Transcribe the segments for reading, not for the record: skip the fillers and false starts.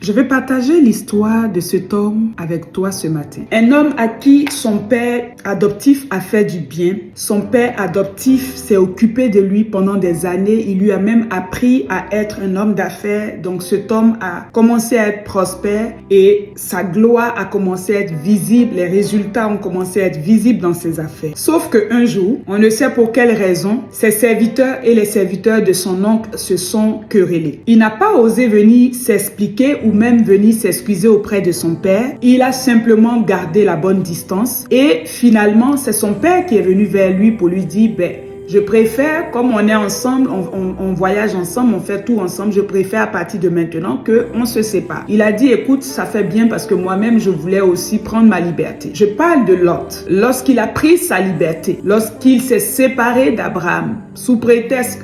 Je vais partager l'histoire de cet homme avec toi ce matin. Un homme à qui son père adoptif a fait du bien. Son père adoptif s'est occupé de lui pendant des années. Il lui a même appris à être un homme d'affaires. Donc cet homme a commencé à être prospère et sa gloire a commencé à être visible. Les résultats ont commencé à être visibles dans ses affaires. Sauf qu'un jour, on ne sait pour quelle raison, ses serviteurs et les serviteurs de son oncle se sont querellés. Il n'a pas osé venir s'expliquer ou même venir s'excuser auprès de son père. Il a simplement gardé la bonne distance et finalement, c'est son père qui est venu vers lui pour lui dire, je préfère, comme on est ensemble, on voyage ensemble, on fait tout ensemble, je préfère à partir de maintenant qu'on se sépare. Il a dit, écoute, ça fait bien parce que moi-même, je voulais aussi prendre ma liberté. Je parle de Lot. Lorsqu'il a pris sa liberté, lorsqu'il s'est séparé d'Abraham, sous prétexte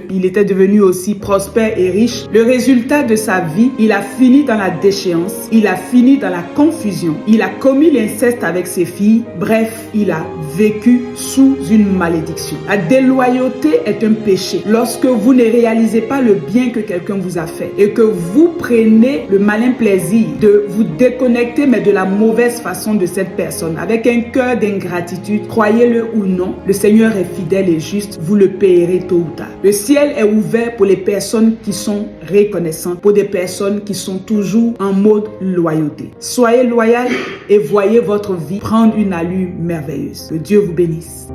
il était devenu aussi prospère et riche, le résultat de sa vie, il a fini dans la déchéance, il a fini dans la confusion, il a commis l'inceste avec ses filles, bref, il a vécu sous une malédiction. La déloyauté est un péché. Lorsque vous ne réalisez pas le bien que quelqu'un vous a fait et que vous prenez le malin plaisir de vous déconnecter mais de la mauvaise façon de cette personne, avec un cœur d'ingratitude, croyez-le ou non, le Seigneur est fidèle et juste, vous le payerez tôt ou tard. Le ciel est ouvert pour les personnes qui sont reconnaissantes, pour des personnes qui sont toujours en mode loyauté. Soyez loyal et voyez votre vie prendre une allure merveilleuse. Que Dieu vous bénisse.